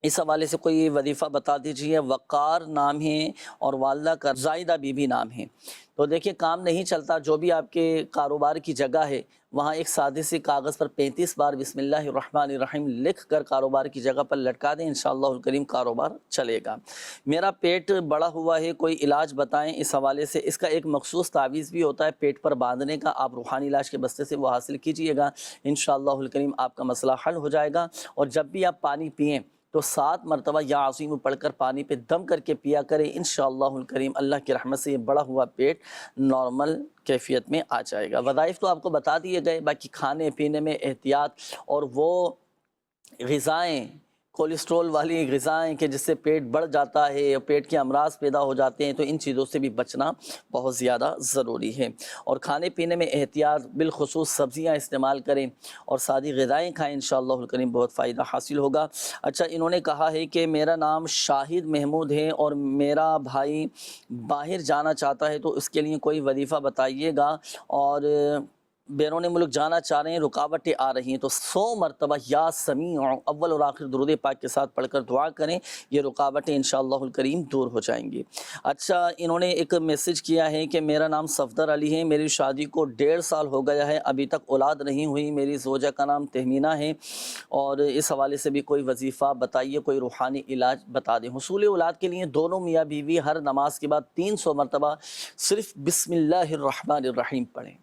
Speaker 2: اس حوالے سے کوئی وظیفہ بتا دیجیے۔ وقار نام ہے اور والدہ کا زائدہ بی بی نام ہے، تو دیکھیں کام نہیں چلتا، جو بھی آپ کے کاروبار کی جگہ ہے وہاں ایک سادے سے کاغذ پر 35 بار بسم اللہ الرحمن الرحیم لکھ کر کاروبار کی جگہ پر لٹکا دیں، انشاءاللہ الکریم کاروبار چلے گا۔ میرا پیٹ بڑا ہوا ہے، کوئی علاج بتائیں، اس حوالے سے اس کا ایک مخصوص تعویذ بھی ہوتا ہے پیٹ پر باندھنے کا، آپ روحانی علاج کے بستے سے وہ حاصل کیجئے گا، انشاءاللہ الکریم آپ کا مسئلہ حل ہو جائے گا۔ اور جب بھی آپ پانی پئیں تو 7 مرتبہ یا عظیم پڑھ کر پانی پہ دم کر کے پیا کریں، انشاءاللہ الکریم اللہ کی رحمت سے یہ بڑا ہوا پیٹ نارمل کیفیت میں آ جائے گا۔ وظائف تو آپ کو بتا دیے گئے، باقی کھانے پینے میں احتیاط، اور وہ غذائیں کولیسٹرول والی غذائیں کہ جس سے پیٹ بڑھ جاتا ہے، پیٹ کے امراض پیدا ہو جاتے ہیں، تو ان چیزوں سے بھی بچنا بہت زیادہ ضروری ہے۔ اور کھانے پینے میں احتیاط، بالخصوص سبزیاں استعمال کریں اور سادی غذائیں کھائیں، انشاءاللہ الکریم بہت فائدہ حاصل ہوگا۔ اچھا انہوں نے کہا ہے کہ میرا نام شاہد محمود ہے اور میرا بھائی باہر جانا چاہتا ہے، تو اس کے لیے کوئی وظیفہ بتائیے گا، اور بیرون ملک جانا چاہ رہے ہیں، رکاوٹیں آ رہی ہیں، تو 100 مرتبہ یا سمیع اول اور آخر درود پاک کے ساتھ پڑھ کر دعا کریں، یہ رکاوٹیں انشاءاللہ الکریم دور ہو جائیں گی۔ اچھا انہوں نے ایک میسیج کیا ہے کہ میرا نام صفدر علی ہے، میری شادی کو 1.5 سال ہو گیا ہے، ابھی تک اولاد نہیں ہوئی، میری زوجہ کا نام تہمینہ ہے، اور اس حوالے سے بھی کوئی وظیفہ بتائیے، کوئی روحانی علاج بتا دیں۔ حصول اولاد کے لیے دونوں میاں بیوی ہر نماز کے بعد 300 مرتبہ صرف بسم اللہ الرحمن الرحیم پڑھیں۔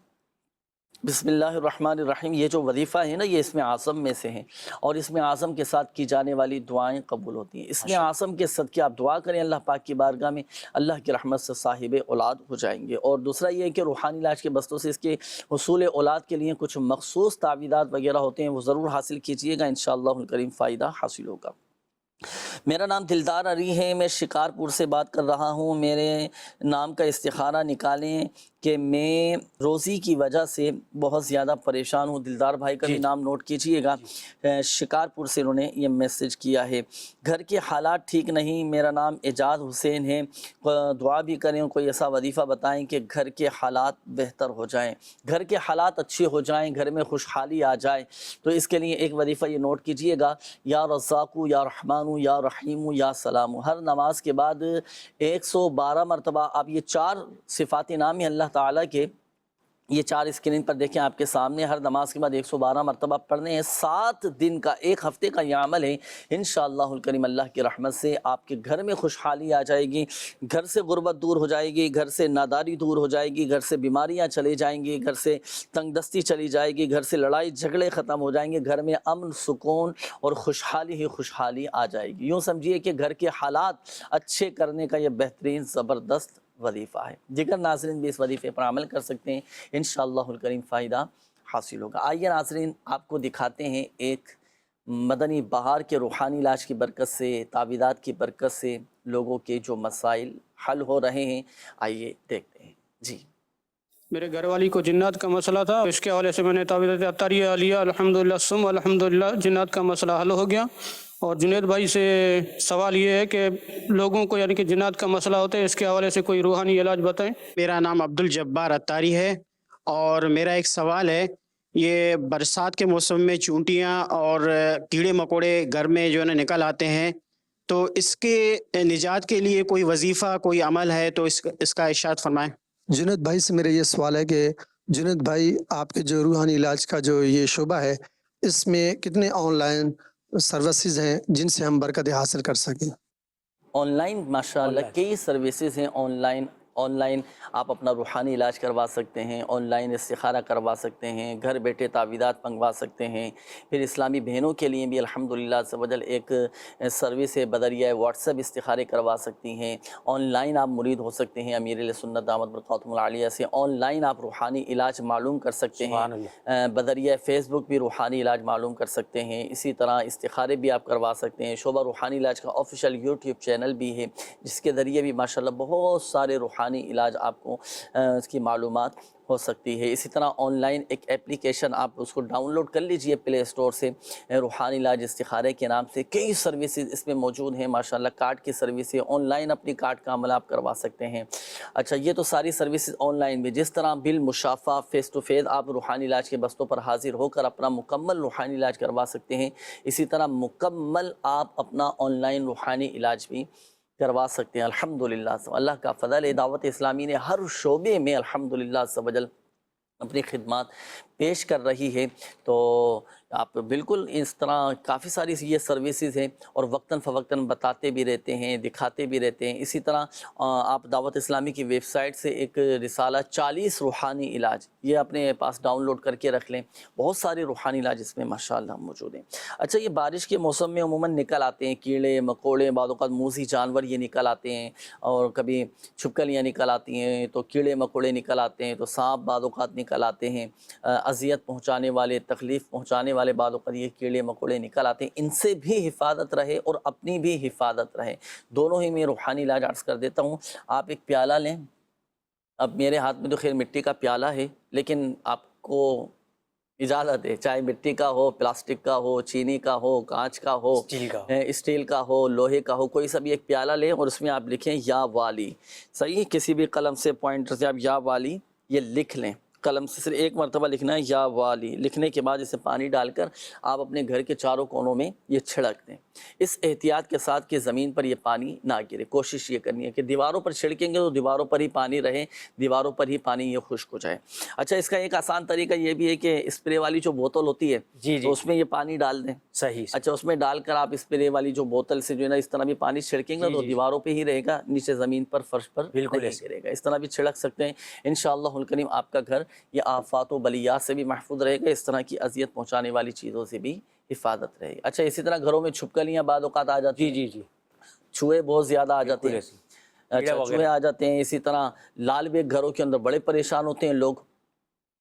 Speaker 2: بسم اللہ الرحمن الرحیم یہ جو وظیفہ ہے نا، یہ اسم اعظم میں سے ہیں، اور اسم اعظم کے ساتھ کی جانے والی دعائیں قبول ہوتی ہیں۔ اسم اعظم کے صدقے آپ دعا کریں اللہ پاک کی بارگاہ میں، اللہ کی رحمت سے صاحب اولاد ہو جائیں گے۔ اور دوسرا یہ ہے کہ روحانی علاج کے بستوں سے اس کے حصول اولاد کے لیے کچھ مخصوص تعویذات وغیرہ ہوتے ہیں، وہ ضرور حاصل کیجئے گا، انشاءاللہ الکریم فائدہ حاصل ہوگا۔ میرا نام دلدار علی ہے، میں شکارپور سے بات کر رہا ہوں. میرے نام کا استخارہ نکالیں کہ میں روزی کی وجہ سے بہت زیادہ پریشان ہوں. دلدار بھائی کا بھی نام نوٹ کیجئے گا. شکارپور سے انہوں نے یہ میسج کیا ہے. گھر کے حالات ٹھیک نہیں. میرا نام اعجاز حسین ہے. دعا بھی کریں، کوئی ایسا وظیفہ بتائیں کہ گھر کے حالات بہتر ہو جائیں، گھر کے حالات اچھے ہو جائیں، گھر میں خوشحالی آ جائے. تو اس کے لیے ایک وظیفہ یہ نوٹ کیجئے گا: یا رزاقو یا رحمانو یا رحیمو یا سلامو. ہر نماز کے بعد 112 مرتبہ آپ یہ 4 صفاتی نام ہیں اللہ تعالیٰ کے، یہ 4 اسکرین پر دیکھیں آپ کے سامنے، ہر نماز کے بعد 112 مرتبہ پڑھنے ہیں. 7 دن کا، 1 ہفتے کا یہ عمل ہے. انشاءاللہ الکریم اللہ کی رحمت سے آپ کے گھر میں خوشحالی آ جائے گی، گھر سے غربت دور ہو جائے گی، گھر سے ناداری دور ہو جائے گی، گھر سے بیماریاں چلی جائیں گی، گھر سے تنگ دستی چلی جائے گی، گھر سے لڑائی جھگڑے ختم ہو جائیں گے، گھر میں امن، سکون اور خوشحالی ہی خوشحالی آ جائے گی. یوں سمجھیے کہ گھر کے حالات اچھے کرنے کا یہ بہترین زبردست وظیفہ ہے. دیگر ناظرین بھی اس وظیفے پر عمل کر سکتے ہیں، انشاءاللہ الکریم فائدہ حاصل ہوگا. آئیے ناظرین آپ کو دکھاتے ہیں ایک مدنی بہار کے روحانی علاج کی برکت سے، تعویذات کی برکت سے لوگوں کے جو مسائل حل ہو رہے ہیں. آئیے دیکھتے ہیں. جی
Speaker 13: میرے گھر والی کو جنات کا مسئلہ تھا، اس کے حوالے سے میں نے تعویذات عطاریہ لیا، الحمدللہ ثم الحمدللہ جنات کا مسئلہ حل ہو گیا. اور جنید بھائی سے سوال یہ ہے کہ لوگوں کو یعنی کہ جنات کا مسئلہ ہوتا ہے، اس کے حوالے سے کوئی روحانی علاج بتائیں.
Speaker 14: میرا نام عبدالجبار عطاری ہے اور میرا ایک سوال ہے. یہ برسات کے موسم میں چونٹیاں اور کیڑے مکوڑے گھر میں جو ہے نا نکل آتے ہیں، تو اس کے نجات کے لیے کوئی وظیفہ، کوئی عمل ہے تو اس کا ارشاد فرمائیں.
Speaker 15: جنید بھائی سے میرا یہ سوال ہے کہ جنید بھائی آپ کے جو روحانی علاج کا جو یہ شعبہ ہے، اس میں کتنے آن لائن سروسز ہیں جن سے ہم برکت حاصل کر سکیں؟
Speaker 2: آن لائن ماشاءاللہ کئی سروسز ہیں. آن لائن آپ اپنا روحانی علاج کروا سکتے ہیں، آن لائن استخارہ کروا سکتے ہیں، گھر بیٹھے تعویذات منگوا سکتے ہیں. پھر اسلامی بہنوں کے لیے بھی الحمدللہ عز و جل ایک سروس ہے، بدریہ واٹس ایپ استخارے کروا سکتی ہیں. آن لائن آپ مرید ہو سکتے ہیں امیر اہل سنت دامت برکاتہم العالیہ سے. آن لائن آپ روحانی علاج معلوم کر سکتے ہیں، بدریہ فیس بک بھی روحانی علاج معلوم کر سکتے ہیں. اسی طرح استخارے بھی آپ کروا سکتے ہیں. شعبہ روحانی علاج کا آفیشیل یوٹیوب چینل بھی ہے، جس کے ذریعے بھی ماشاءاللہ بہت سارے روحانی علاج آپ کو اس کی معلومات ہو سکتی ہے. اسی طرح آن لائن ایک اپلیکیشن آپ اس کو ڈاؤن لوڈ کر لیجئے پلے اسٹور سے، روحانی علاج استخارے کے نام سے. کئی سروسز اس میں موجود ہیں ماشاءاللہ. کارڈ کی سروس ہے، آن لائن اپنی کارڈ کا عمل آپ کروا سکتے ہیں. اچھا یہ تو ساری سروسز آن لائن بھی. جس طرح بالمشافہ فیس ٹو فیس آپ روحانی علاج کے بستوں پر حاضر ہو کر اپنا مکمل روحانی علاج کروا سکتے ہیں، اسی طرح مکمل آپ اپنا آن لائن روحانی علاج بھی کروا سکتے ہیں. الحمدللہ اللہ کا فضل ہے، دعوت اسلامی نے ہر شعبے میں الحمدللہ عز و جل اپنی خدمات پیش کر رہی ہے. تو آپ بالکل اس طرح کافی ساری یہ سروسز ہیں اور وقتاً فوقتاً بتاتے بھی رہتے ہیں، دکھاتے بھی رہتے ہیں. اسی طرح آپ دعوت اسلامی کی ویب سائٹ سے ایک رسالہ 40 روحانی علاج یہ اپنے پاس ڈاؤن لوڈ کر کے رکھ لیں. بہت سارے روحانی علاج اس میں ماشاءاللہ موجود ہیں. اچھا یہ بارش کے موسم میں عموماً نکل آتے ہیں کیڑے مکوڑے، بعض اوقات موذی جانور یہ نکل آتے ہیں، اور کبھی چھپکلیاں نکل آتی ہیں، تو کیڑے مکوڑے نکل آتے ہیں، تو سانپ بعض اوقات نکل آتے ہیں، اذیت پہنچانے والے، تکلیف پہنچانے والے بعض اوقات یہ کیڑے مکوڑے نکل آتے ہیں. ان سے بھی حفاظت رہے اور اپنی بھی حفاظت رہے. دونوں ہی میں روحانی علاج عرض کر دیتا ہوں. آپ ایک پیالہ لیں. اب میرے ہاتھ میں تو خیر مٹی کا پیالہ ہے، لیکن آپ کو اجازت ہے چاہے مٹی کا ہو، پلاسٹک کا ہو، چینی کا ہو، کانچ کا ہو، اسٹیل کا ہو، لوہے کا ہو، کوئی سا بھی ایک پیالہ لیں اور اس میں آپ لکھیں یا والی. صحیح، کسی بھی قلم سے پوائنٹر سے آپ یا والی یہ لکھ لیں. قلم سے صرف ایک مرتبہ لکھنا ہے یا والی. لکھنے کے بعد اسے پانی ڈال کر آپ اپنے گھر کے چاروں کونوں میں یہ چھڑک دیں. اس احتیاط کے ساتھ کہ زمین پر یہ پانی نہ گرے. کوشش یہ کرنی ہے کہ دیواروں پر چھڑکیں گے تو دیواروں پر ہی پانی رہے، دیواروں پر ہی پانی یہ خشک ہو جائے. اچھا اس کا ایک آسان طریقہ یہ بھی ہے کہ اسپرے والی جو بوتل ہوتی ہے تو اس میں یہ پانی ڈال دیں.
Speaker 12: صحیح.
Speaker 2: اچھا اس میں ڈال کر آپ اسپرے والی جو بوتل سے جو ہے نا اس طرح بھی پانی چھڑکیں گے تو دیواروں پہ ہی رہے گا، نیچے زمین پر فرش پر بالکل گرے گا. اس طرح بھی چھڑک سکتے ہیں. انشاءاللہ الکریم آپ کا گھر یہ آفات و بلیات سے بھی محفوظ رہے گا، اس طرح کی اذیت پہنچانے والی چیزوں سے بھی حفاظت رہے گی. اچھا اسی طرح گھروں میں چھپکلیاں بعض اوقات آ جاتی ہیں. جی چوہے بہت زیادہ آ جاتے ہیں. اچھا چوہے آ جاتے ہیں. اسی طرح لال بیگ گھروں کے اندر بڑے پریشان ہوتے ہیں لوگ.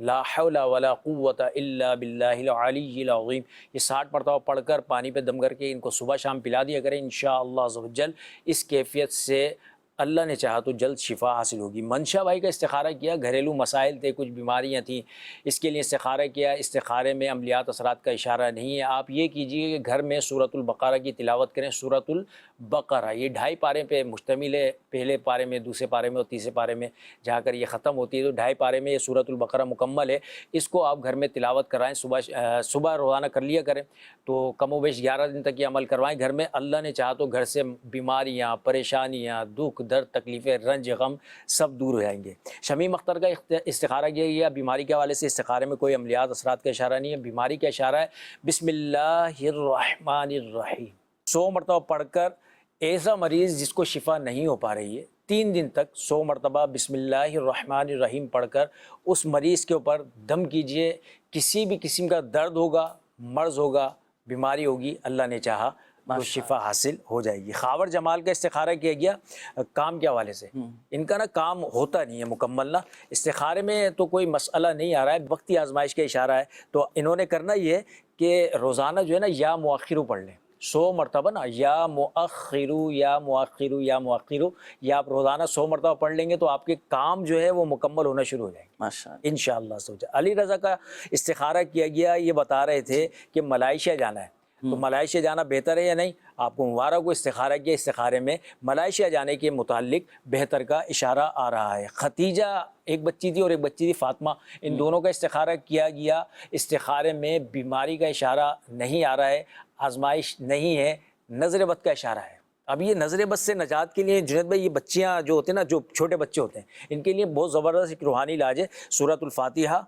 Speaker 12: لا حول ولا قوت الا باللہ العلی العظیم، یہ 60 مرتبہ پڑھ کر پانی پہ دم کر کے ان کو صبح شام پلا دیا کریں، انشاءاللہ عز و جل اس کیفیت سے اللہ نے چاہا تو جلد شفا حاصل ہوگی۔ منشا بھائی کا استخارہ کیا، گھریلو مسائل تھے، کچھ بیماریاں تھیں، اس کے لیے استخارہ کیا۔ استخارے میں عملیات اثرات کا اشارہ نہیں ہے، آپ یہ کیجئے کہ گھر میں سورۃ البقرہ کی تلاوت کریں۔ سورۃ البقرہ یہ 2.5 پارے پہ مشتمل ہے، پہلے پارے میں، دوسرے پارے میں اور تیسرے پارے میں جا کر یہ ختم ہوتی ہے، تو 2.5 پارے میں یہ سورۃ البقرہ مکمل ہے۔ اس کو آپ گھر میں تلاوت کرائیں، صبح روزانہ کر لیا کریں، تو کم و بیش 11 دن تک یہ عمل کروائیں گھر میں۔ اللہ نے چاہا تو گھر سے بیماریاں، پریشانیاں، دکھ درد، تکلیفیں، رنج غم سب دور ہو جائیں گے۔ شمیم اختر کا استخارہ کیا گیا بیماری کے حوالے سے، استخارے میں کوئی عملیات اثرات کا اشارہ نہیں ہے، بیماری کا اشارہ ہے۔ بسم اللہ الرحمن الرحیم 100 مرتبہ پڑھ کر ایسا مریض جس کو شفا نہیں ہو پا رہی ہے 3 دن تک 100 مرتبہ بسم اللہ الرحمن الرحیم پڑھ کر اس مریض کے اوپر دم کیجئے۔ کسی بھی قسم کا درد ہوگا، مرض ہوگا، بیماری ہوگی، اللہ نے چاہا تو شفا حاصل ہو جائے گی۔ خاور جمال کا استخارہ کیا گیا کام کے حوالے سے، ان کا نا کام ہوتا نہیں ہے مکمل نا، استخارے میں تو کوئی مسئلہ نہیں آ رہا ہے، وقتی آزمائش کا اشارہ ہے، تو انہوں نے کرنا یہ ہے کہ روزانہ جو ہے نا یا مؤخرو پڑھ لیں 100 مرتبہ نا، یا مؤخرو یا مؤخرو یا مؤخرو، یا آپ روزانہ 100 مرتبہ پڑھ لیں گے تو آپ کے کام جو ہے وہ مکمل ہونا شروع ہو جائیں گے ماشاءاللہ انشاءاللہ۔ علی رضا کا استخارہ کیا گیا، یہ بتا رہے تھے کہ ملائیشیا جانا ہے، تو ملائیشیا جانا بہتر ہے یا نہیں؟ آپ کو مبارک کو استخارہ کیا، استخارے میں ملائیشیا جانے کے متعلق بہتر کا اشارہ آ رہا ہے۔ ختیجہ ایک بچی تھی اور ایک بچی تھی فاطمہ، ان دونوں کا استخارہ کیا گیا، استخارے میں بیماری کا اشارہ نہیں آ رہا ہے، آزمائش نہیں ہے، نظر بد کا اشارہ ہے۔ اب یہ نظر بد سے نجات کے لیے جنید بھائی، یہ بچیاں جو ہوتے ہیں نا، جو چھوٹے بچے ہوتے ہیں، ان کے لیے بہت زبردست ایک روحانی علاج ہے، سورۃ الفاتحہ،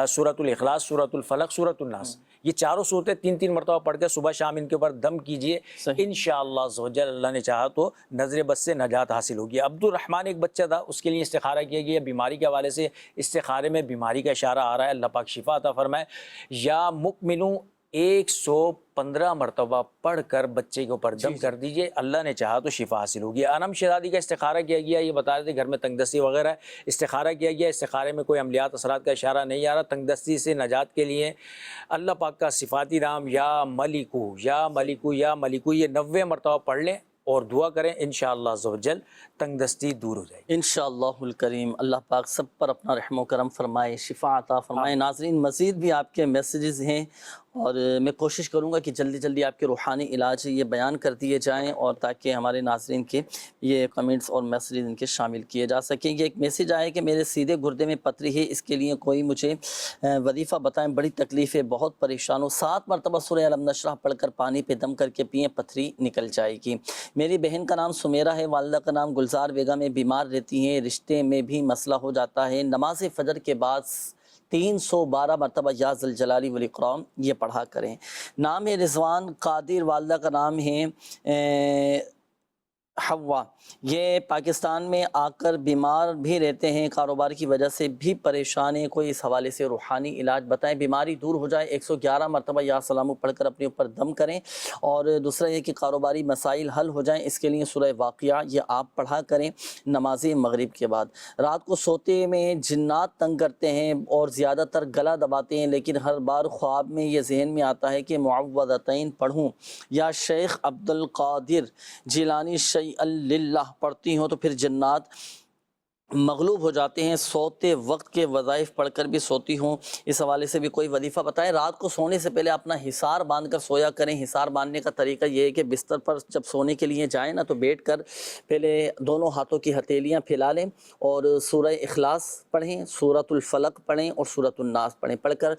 Speaker 12: سورۃ الاخلاص، سورۃ الفلق، سورۃ الناس، یہ چاروں صورتیں 3 مرتبہ پڑھ کے صبح شام ان کے اوپر دم کیجئے، انشاءاللہ عز و جل اللہ نے چاہا تو نظر بد سے نجات حاصل ہوگی۔ عبد الرحمن ایک بچہ تھا، اس کے لیے استخارہ کیا گیا، بیماری کے حوالے سے استخارے میں بیماری کا اشارہ آ رہا ہے، اللہ پاک شفا عطا فرمائے۔ یا مکملوں 115 مرتبہ پڑھ کر بچے کے اوپر دم کر دیجئے، اللہ نے چاہا تو شفا حاصل ہوگی۔ انم شہزادی کا استخارہ کیا گیا، یہ بتا رہے تھے گھر میں تنگ دستی وغیرہ ہے، استخارہ کیا گیا، استخارے میں کوئی عملیات اثرات کا اشارہ نہیں آ رہا، تنگ دستی سے نجات کے لیے اللہ پاک کا صفاتی نام یا ملکو یا ملکو یا ملکو یہ 90 مرتبہ پڑھ لیں اور دعا کریں، انشاءاللہ عز و جل تنگ دستی دور ہو جائے گی
Speaker 2: انشاءاللہ الکریم۔ اللہ پاک سب پر اپنا رحم و کرم فرمائے، شفا عطا فرمائے۔ ناظرین مزید بھی آپ کے میسیجز ہیں اور میں کوشش کروں گا کہ جلدی جلدی آپ کے روحانی علاج یہ بیان کر دیے جائیں، اور تاکہ ہمارے ناظرین کے یہ کمنٹس اور میسیجز ان کے شامل کیے جا سکیں۔ یہ ایک میسیج آیا کہ میرے سیدھے گردے میں پتری ہے، اس کے لیے کوئی مجھے وظیفہ بتائیں، بڑی تکلیف ہے، بہت پریشان ہوں، 7 مرتبہ سورہ الم نشرح پڑھ کر پانی پہ دم کر کے پئیں، پتھری نکل جائے گی۔ میری بہن کا نام سمیرہ ہے، والدہ کا نام گلزار بیگم ہے، بیمار رہتی ہیں، رشتے میں بھی مسئلہ ہو جاتا ہے، نماز فجر کے بعد 312 مرتبہ یا ذوالجلال والاکرام یہ پڑھا کریں۔ نام ہے رضوان قادر، والدہ کا نام ہے حوا، یہ پاکستان میں آ کر بیمار بھی رہتے ہیں، کاروبار کی وجہ سے بھی پریشان ہیں، کوئی اس حوالے سے روحانی علاج بتائیں، بیماری دور ہو جائے۔ 111 مرتبہ یا سلام پڑھ کر اپنے اوپر دم کریں، اور دوسرا یہ کہ کاروباری مسائل حل ہو جائیں، اس کے لیے سورہ واقعہ یہ آپ پڑھا کریں نماز مغرب کے بعد۔ رات کو سوتے میں جنات تنگ کرتے ہیں اور زیادہ تر گلا دباتے ہیں، لیکن ہر بار خواب میں یہ ذہن میں آتا ہے کہ معوذتین پڑھوں یا شیخ عبد القادر جیلانی شیء اللہ پڑھتی ہوں تو پھر جنات مغلوب ہو جاتے ہیں، سوتے وقت کے وظائف پڑھ کر بھی سوتی ہوں، اس حوالے سے بھی کوئی وظیفہ بتائیں۔ رات کو سونے سے پہلے اپنا حصار باندھ کر سویا کریں۔ حصار باندھنے کا طریقہ یہ ہے کہ بستر پر جب سونے کے لیے جائیں نا تو بیٹھ کر پہلے دونوں ہاتھوں کی ہتھیلیاں پھیلا لیں اور سورہ اخلاص پڑھیں، سورۃ الفلق پڑھیں اور سورۃ الناس پڑھیں، پڑھ کر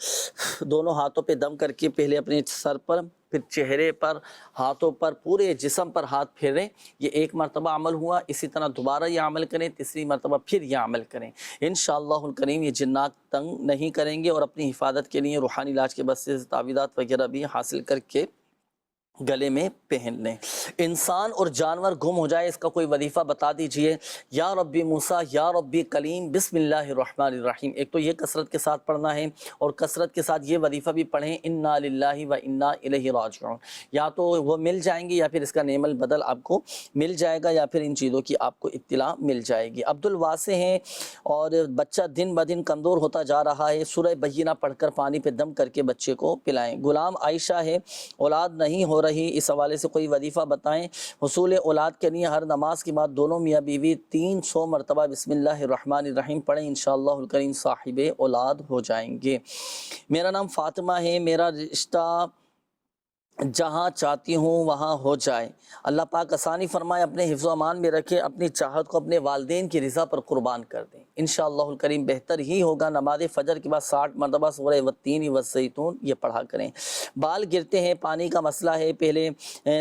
Speaker 2: دونوں ہاتھوں پہ دم کر کے پہلے اپنے سر پر، پھر چہرے پر، ہاتھوں پر، پورے جسم پر ہاتھ پھیریں۔ یہ 1 مرتبہ عمل ہوا، اسی طرح دوبارہ یہ عمل کریں، تیسری مرتبہ پھر یہ عمل کریں، انشاءاللہ الکریم یہ جنات تنگ نہیں کریں گے، اور اپنی حفاظت کے لیے روحانی علاج کے بس سے تعویذات وغیرہ بھی حاصل کر کے گلے میں پہن لیں۔ انسان اور جانور گم ہو جائے اس کا کوئی وظیفہ بتا دیجئے۔ یا ربی موسیٰ یا ربی کلیم بسم اللہ الرحمن الرحیم، ایک تو یہ کثرت کے ساتھ پڑھنا ہے، اور کثرت کے ساتھ یہ وظیفہ بھی پڑھیں انا للہ و انا الیہ راجعون، یا تو وہ مل جائیں گے یا پھر اس کا نعم البدل آپ کو مل جائے گا، یا پھر ان چیزوں کی آپ کو اطلاع مل جائے گی۔ عبد الواسع ہیں اور بچہ دن بدن کمزور ہوتا جا رہا ہے، سورہ بینہ پڑھ کر پانی پہ دم کر کے بچے کو پلائیں۔ غلام عائشہ ہے، اولاد نہیں ہو رہی، اس حوالے سے کوئی وظیفہ بتائیں۔ حصول اولاد کے لیے ہر نماز کے بعد دونوں میاں بیوی 300 مرتبہ بسم اللہ الرحمن الرحیم پڑھیں، انشاءاللہ الکریم صاحب اولاد ہو جائیں گے۔ میرا نام فاطمہ ہے، میرا رشتہ جہاں چاہتی ہوں وہاں ہو جائے، اللہ پاک آسانی فرمائے، اپنے حفظ و امان میں رکھے، اپنی چاہت کو اپنے والدین کی رضا پر قربان کر دیں، انشاءاللہ الکریم بہتر ہی ہوگا۔ نماز فجر کے بعد 60 مرتبہ سورہ والتین والزیتون یہ پڑھا کریں۔ بال گرتے ہیں، پانی کا مسئلہ ہے، پہلے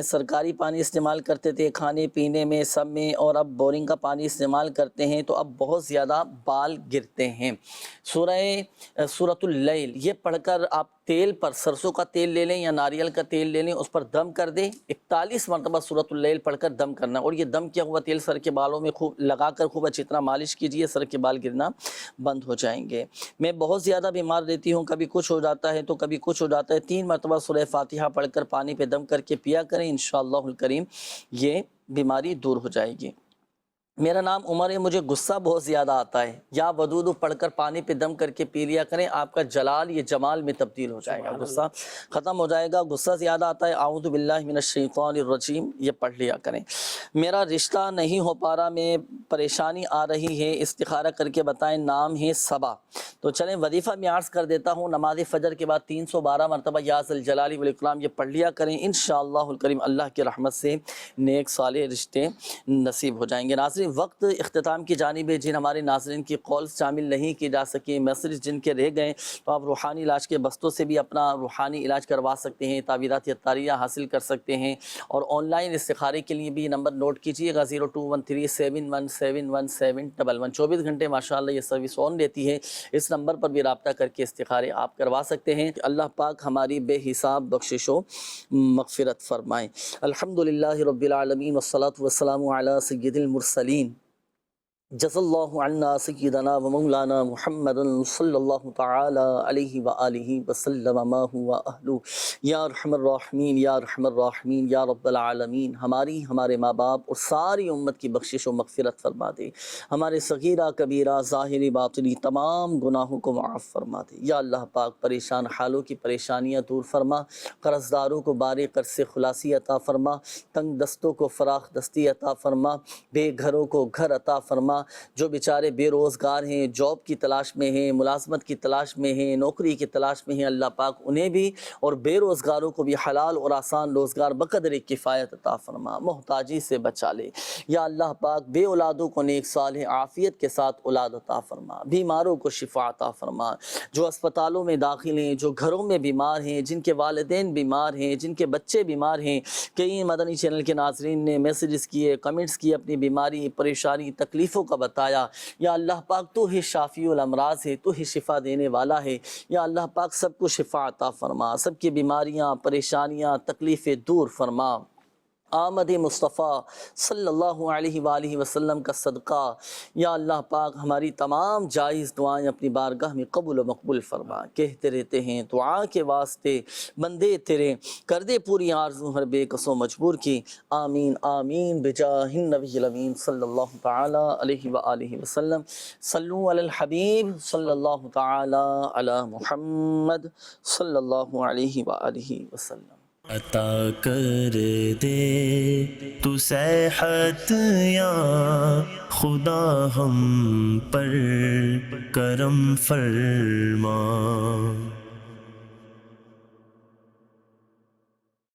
Speaker 2: سرکاری پانی استعمال کرتے تھے کھانے پینے میں سب میں، اور اب بورنگ کا پانی استعمال کرتے ہیں تو اب بہت زیادہ بال گرتے ہیں۔ سورۃ اللیل یہ پڑھ کر آپ تیل پر سرسوں کا تیل لے لیں یا ناریل کا تیل لے لیں، اس پر دم کر دیں، 41 مرتبہ سورۃ اللیل پڑھ کر دم کرنا، اور یہ دم کیا ہوا تیل سر کے بالوں میں خوب لگا کر خوب اچھی طرح مالش کیجئے، سر کے بال گرنا بند ہو جائیں گے۔ میں بہت زیادہ بیمار رہتی ہوں، کبھی کچھ ہو جاتا ہے تو کبھی کچھ ہو جاتا ہے، 3 مرتبہ سورہ فاتحہ پڑھ کر پانی پہ دم کر کے پیا کریں، انشاءاللہ الکریم یہ بیماری دور ہو جائے گی۔ میرا نام عمر ہے، مجھے غصہ بہت زیادہ آتا ہے، یا ودود پڑھ کر پانی پہ دم کر کے پی لیا کریں، آپ کا جلال یہ جمال میں تبدیل ہو جائے گا، غصہ ختم ہو جائے گا۔ غصہ زیادہ آتا ہے، اعوذ باللہ من الشیطان الرجیم یہ پڑھ لیا کریں۔ میرا رشتہ نہیں ہو پا رہا، میں پریشانی آ رہی ہے، استخارہ کر کے بتائیں، نام ہے صبا۔ تو چلیں وظیفہ میں عرض کر دیتا ہوں، نماز فجر کے بعد 312 مرتبہ یا ذا الجلال والاکرام یہ پڑھ لیا کریں، انشاءاللہ الکریم اللہ کی رحمت سے نیک صالح رشتے نصیب ہو جائیں گے۔ ناظرین وقت اختتام کی جانب ہے، جن ہمارے ناظرین کی کالز شامل نہیں کی جا سکی، میسیج جن کے رہ گئے، تو آپ روحانی علاج کے بستوں سے بھی اپنا روحانی علاج کروا سکتے ہیں، تعویذات عطاریہ حاصل کر سکتے ہیں، اور آن لائن استخارے کے لیے بھی نمبر نوٹ کیجیے گا 021371717111 24 گھنٹے ماشاءاللہ یہ سروس آن رہتی ہے، اس نمبر پر بھی رابطہ کر کے استخارے آپ کروا سکتے ہیں۔ اللہ پاک ہماری بے حساب بخشش و مغفرت فرمائے۔ الحمدللہ رب العالمین والصلاة والسلام علی سید المرسلین، جزا اللہ عنا سیدنا و مولانا محمد صلی اللہ تعالی علیہ وآلہ وسلم ما ہوا اہلو، یا ارحم الراحمین یا ارحم الراحمین یا رب العالمین، ہمارے ماں باپ اور ساری امت کی بخشش و مغفرت فرما دے، ہمارے صغیرہ کبیرہ ظاہری باطنی تمام گناہوں کو معاف فرما دے، یا اللہ پاک پریشان حالوں کی پریشانیاں دور فرما، قرض داروں کو بارے قرض سے خلاصی عطا فرما، تنگ دستوں کو فراخ دستی عطا فرما، بے گھروں کو گھر عطا فرما، جو بیچارے بے روزگار ہیں، جاب کی تلاش میں ہیں، ملازمت کی تلاش میں ہیں، نوکری کی تلاش میں ہیں، اللہ پاک انہیں بھی اور بے روزگاروں کو بھی حلال اور آسان روزگار بقدر کفایت عطا فرما، محتاجی سے بچا لے، یا اللہ پاک بے اولادوں کو نیک صالح عافیت کے ساتھ اولاد عطا فرما، بیماروں کو شفا عطا فرما، جو اسپتالوں میں داخل ہیں، جو گھروں میں بیمار ہیں، جن کے والدین بیمار ہیں، جن کے بچے بیمار ہیں، کئی مدنی چینل کے ناظرین نے میسیجز کیے، کمنٹس کیے، اپنی بیماری پریشانی تکلیفوں کا بتایا، یا اللہ پاک تو ہی شافی الامراض ہے، تو ہی شفا دینے والا ہے، یا اللہ پاک سب کو شفا عطا فرما، سب کی بیماریاں پریشانیاں تکلیفیں دور فرما۔ آمد مصطفیٰ صلی اللہ علیہ وآلہ وسلم کا صدقہ یا اللہ پاک ہماری تمام جائز دعائیں اپنی بارگاہ میں قبول و مقبول فرما۔ کہتے رہتے ہیں دعا کے واسطے بندے تیرے، کر دے پوری آرزو ہر بے کس و مجبور کی، آمین آمین بجاہ النبی الامین صلی اللہ تعالی علیہ وآلہ وسلم۔ صلو علی الحبیب صلی اللہ تعالی علی محمد صلی اللہ علیہ وآلہ وسلم۔
Speaker 1: عطا کر دے تو صحت یا خدا ہم پر کرم فرما۔